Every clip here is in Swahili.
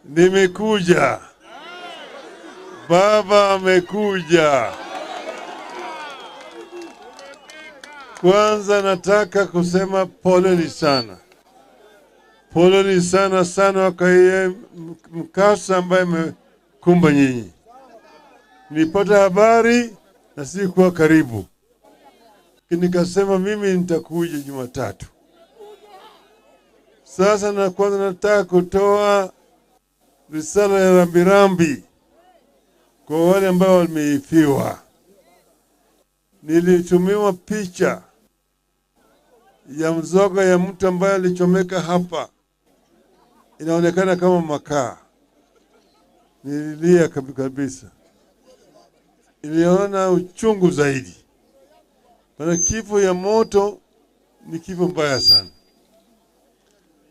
Nimekuja. Baba amekuja. Kwanza nataka kusema poleni sana. Poleni sana sana kwa hiyo mkasa ambaye umekumba nyinyi. Nilipata habari na sikuwa karibu. Nikasema mimi nitakuja Jumatatu. Sasa na kwanza nataka kutoa risala ya rambirambi kwa wale ambao wameifiwa. Nilitumiwa picha ya mzoga ya mtu ambaye alichomeka hapa. Inaonekana kama makaa. Nililia kabisa. Niliona uchungu zaidi. Maana kifo ya moto ni kifo mbaya sana.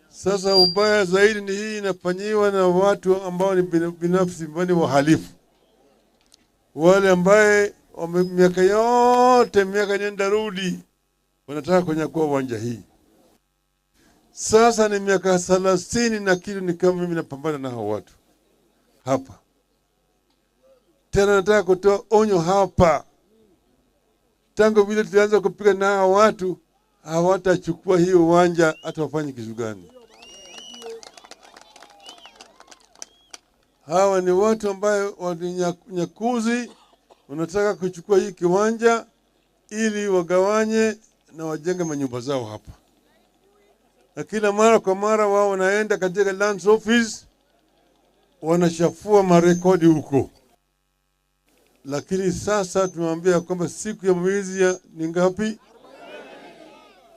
Sasa ubaya zaidi ni hii inafanyiwa na watu ambao ni binafsi mbani wahalifu. Wale ambaye miaka yote, miaka nenda rudi, wanataka kunyakua uwanja hii. Sasa ni miaka 30 na kitu ni kama mimi napambana na hao watu hapa. Tena nataka kutoa onyo hapa. Tangu vile tulianza kupiga na hao watu, hawatachukua hii uwanja hata wafanye kitu gani. Hawa ni watu ambao wanyanyakuzi, wanataka kuchukua hii kiwanja ili wagawanye na wajenge manyumba zao hapa. Na kila mara kwa mara wao wanaenda katika Lands Office, wanashafua marekodi huko. Lakini sasa tumwambia kwamba siku ya mwezi ya ni ngapi?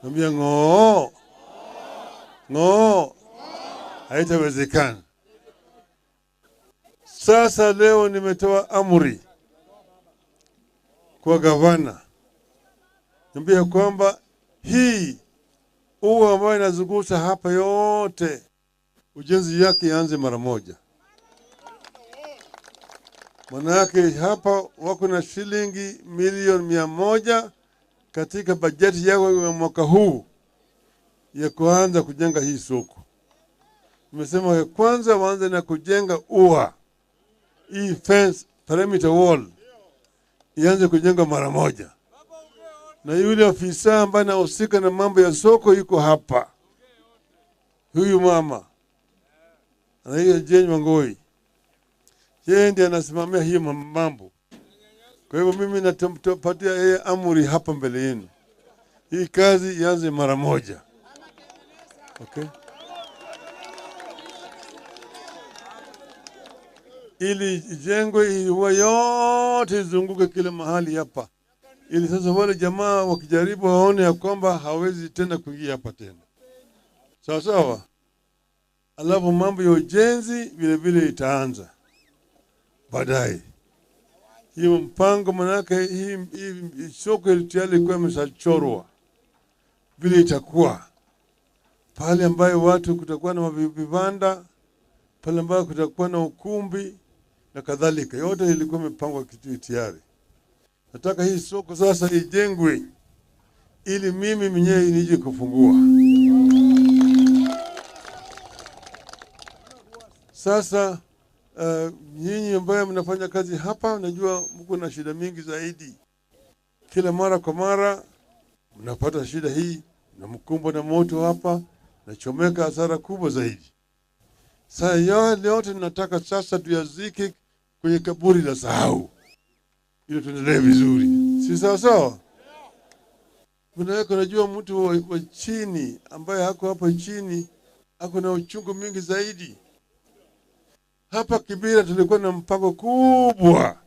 Mwambia ng'oo. Haitawezekana. Sasa leo nimetoa amri kwa gavana. Niambia kwamba hii ua ambayo inazunguka hapa yote ujenzi yake ianze mara moja. Manake hapa wako na shilingi milioni 100 katika bajeti yao ya mwaka huu ya kuanza kujenga hii soko. Nimesema kwanza waanze na kujenga ua. Hii fence perimeter wall ianze kujenga mara moja. Na yule afisa ambaye anahusika na mambo ya soko yuko hapa. Huyu mama anaitwa Jane Wangoi. Yeye ndiye anasimamia hiyo mambo. Kwa hivyo mimi natampatia yeye amri hapa mbele yenu. Hii kazi ianze mara moja. Okay? Ili jengwe iwa yote izunguke kila mahali hapa. Ili sasa wale jamaa wakijaribu waone ya kwamba hawezi tena kuingia hapa tena. Sawa sawa? Alafu mambo ya ujenzi vile vile itaanza baadaye. Hiyo mpango manake hii soko tayari kwa imeshachorwa. Vile itakuwa pale ambayo watu kutakuwa na vibanda, pale ambayo kutakuwa na ukumbi na kadhalika. Yote ilikuwa imepangwa kitu tayari. Nataka hii soko sasa ijengwe ili mimi mwenyewe nije kufungua. Sasa nyinyi ambao mnafanya kazi hapa najua mko na shida mingi zaidi. Kila mara kwa mara mnapata shida hii na mkumbo na moto hapa na chomeka hasara kubwa zaidi. Sasa yote tunataka sasa tuyazike kwenye kaburi la sahau. Ili tuendelee vizuri. Si sawa sawa? Unajua mtu wa chini ambaye hako hapa chini ako na uchungu mingi zaidi. Hapa Kibera tulikuwa na mpango kubwa.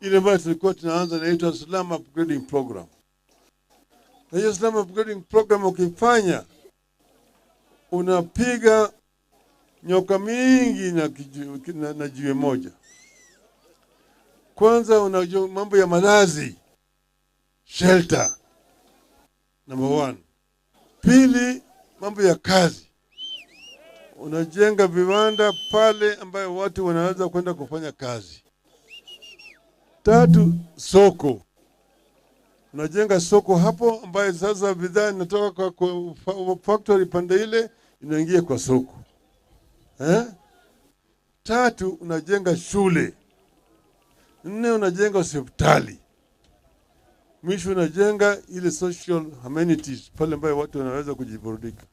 Ile ambayo tulikuwa tunaanza inaitwa Slum Upgrading Program. Na hiyo Slum Upgrading Program ukifanya unapiga nyoka mingi na jiwe moja. Kwanza unajua mambo ya malazi, shelter, number 1. Pili, mambo ya kazi. Unajenga viwanda pale ambayo watu wanaweza kwenda kufanya kazi. 3, soko. Unajenga soko hapo ambayo sasa bidhaa inatoka kwa factory pande ile inaingia kwa soko. 3 unajenga shule, 4 unajenga hospitali, mwisho unajenga ile social amenities pale ambayo watu wanaweza kujiburudika.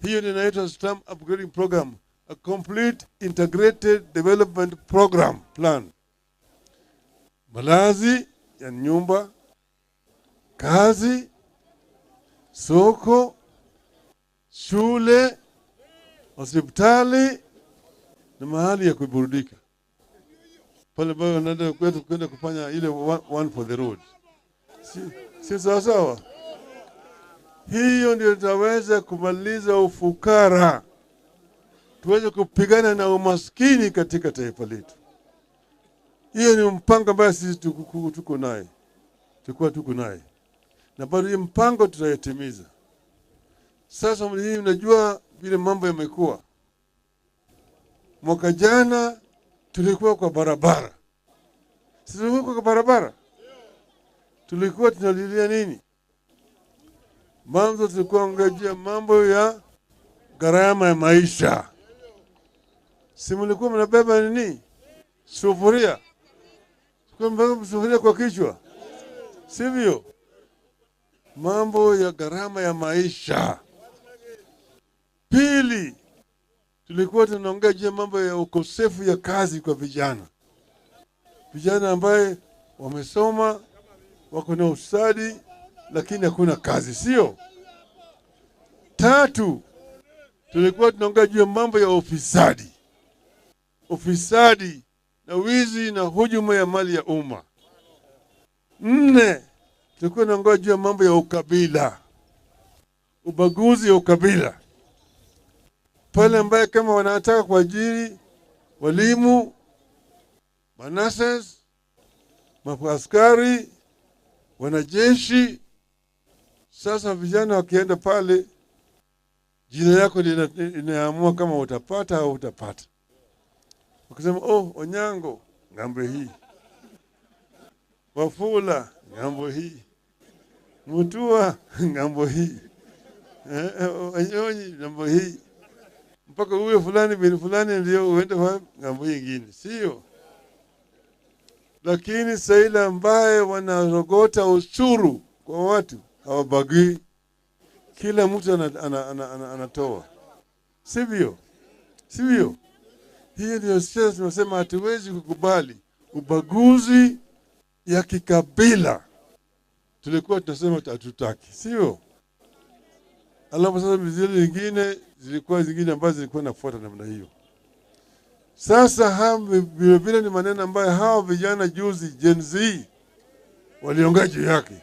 Hiyo ndio inaitwa slum upgrading program, a complete integrated development program plan. Malazi ya nyumba, kazi, soko, shule, hospitali na mahali ya kuburudika. Pale ambapo wanaenda kwenda kufanya ile one for the road. Si sawa? Hiyo ndio tutaweza kumaliza ufukara. Tuweze kupigana na umaskini katika taifa letu. Hiyo ni mpango ambao sisi tuko naye. Tuko naye. Na bado hii mpango tutayatimiza. Sasa hii unajua vile mambo yamekuwa. Mwaka jana tulikuwa kwa barabara. Sisi tulikuwa kwa barabara. Tulikuwa tunalilia nini? Mambo tulikuwa ngajia mambo ya gharama ya maisha. Si mlikuwa mnabeba nini? Sufuria. Kwa mbeba sufuria kwa kichwa. Sivyo? Mambo ya gharama ya maisha. Pili, tulikuwa tunaongea mambo ya ukosefu ya kazi kwa vijana. Vijana ambaye wamesoma, wako na ustadi, lakini hakuna kazi, sio? 3, tulikuwa tunaongea mambo ya ufisadi. Ufisadi na wizi na hujuma ya mali ya umma. 4, tulikuwa tunaongea mambo ya ukabila. Ubaguzi ya ukabila. Pale ambaye kama wanataka kuajiri walimu, manases, maaskari, wanajeshi, sasa vijana wakienda pale, jina yako linaamua kama utapata au utapata. Wakisema, Onyango, ngambo hii. Wafula, ngambo hii. Mutua, ngambo hii. Wanyonyi, ngambo hii. Mpaka uwe fulani bin fulani ndio uende kwa ngambo nyingine, sio? Lakini saila ambaye wanarogota ushuru kwa watu hawabagui, kila mtu anatoa, sivyo? Hiyo ndio sisi tunasema hatuwezi kukubali ubaguzi ya kikabila. Tulikuwa tunasema hatutaki, sio? Alafu sasa zile nyingine zilikuwa zingine ambazo zilikuwa nafuata namna hiyo. Sasa vile ni maneno ambayo hao vijana juzi Gen Z waliongea juu yake.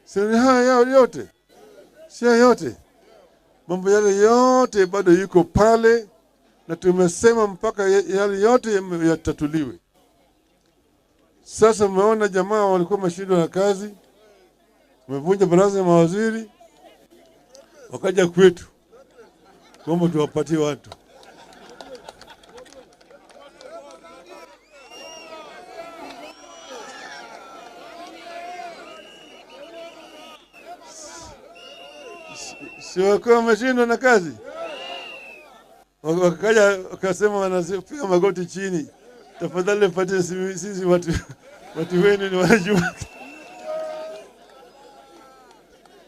Sio haya yote. Sio yote. Mambo yale yote bado yuko pale na tumesema mpaka yale yote yatatuliwe. Sasa mmeona jamaa walikuwa mashindano na kazi. Wamevunja baraza ya mawaziri. Wakaja kwetu. Kwamba tuwapatie watu. Si wako wameshindwa na kazi? Wakaja wakasema wanapiga magoti chini. Tafadhali mpatie sisi watu wenu ni wanajua.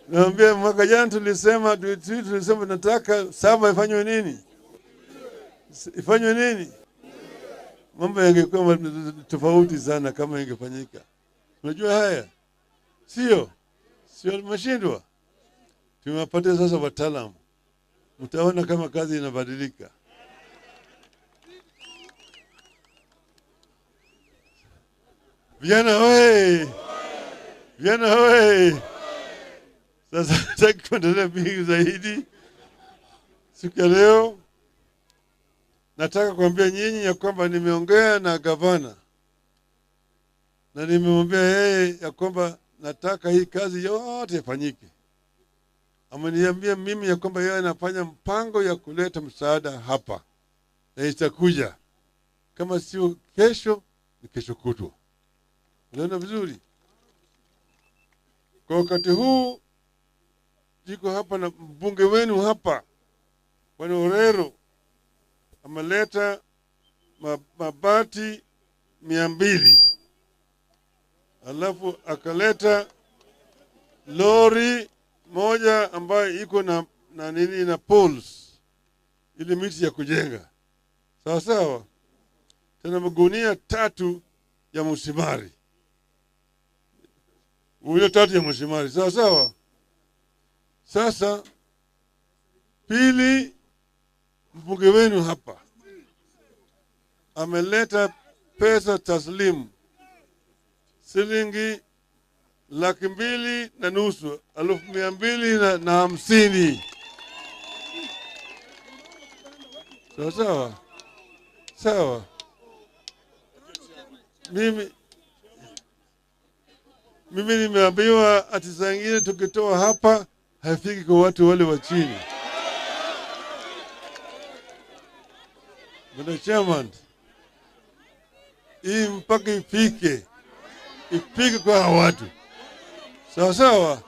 Naambia mwaka jana tulisema nataka 7 ifanywe nini? Ifanywe nini? Mambo yangekuwa tofauti sana kama ingefanyika. Unajua haya? Sio mashindwa. Tumewapata sasa wataalamu. Mtaona kama kazi inabadilika. Vijana wewe! Vijana wewe! Sasa nataka kuendelea mbili zaidi. Siku ya leo nataka kuambia nyinyi ya kwamba nimeongea na gavana. Na nimemwambia yeye ya kwamba nataka hii kazi yote ifanyike. Ameniambia mimi ya kwamba yeye anafanya mpango ya kuleta msaada hapa. Na itakuja. Kama sio kesho, ni kesho kutwa. Unaona vizuri? Kwa wakati huu jiko hapa na mbunge wenu hapa Bwana Orero ameleta mabati 200, alafu akaleta lori moja ambayo iko na nini na poles ili miti ya kujenga. Sawa sawa. Tena magunia 3 ya msumari. Huyo 3 ya msumari. Sawa sawa. Sasa pili, mbunge wenu hapa ameleta pesa taslimu shilingi 250,000, 250,000. Sawa sawa. Sawa. Mimi nimeambiwa ati saa ingine tukitoa hapa haifiki kwa watu wale wa chini. Bwana Chairman, hii mpaka ifike kwa watu. Sawa sawa.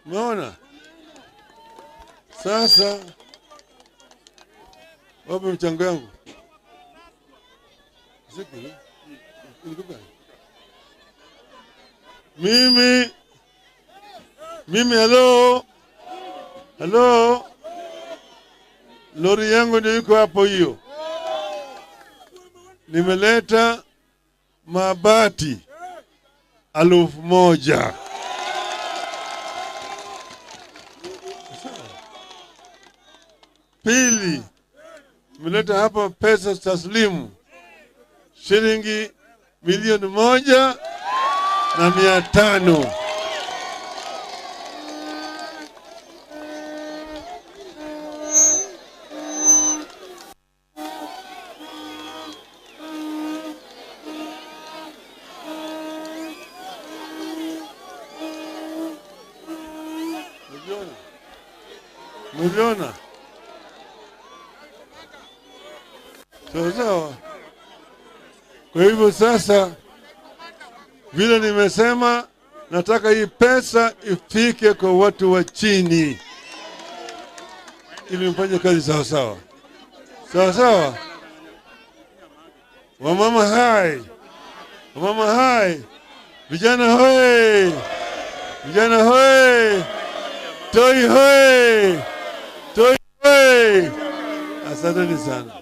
Umeona? Sasa wapi mchango yangu? Mimi hello, lori yangu ndio iko hapo hiyo. Nimeleta mabati 1,000. Pili, nimeleta hapa pesa taslimu shilingi 1,500,000. Miliona. Sawa. Kwa hivyo sasa vile nimesema, nataka hii pesa ifike kwa watu wa chini ili mfanye kazi sawa sawa. Sawa sawa. Wamama hai. Vijana hoi. Toi hoi. Asante sana.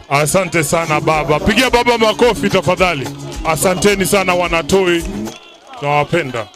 Asante sana baba. Pigia baba makofi tafadhali. Asanteni sana Wanatoi. Nawapenda.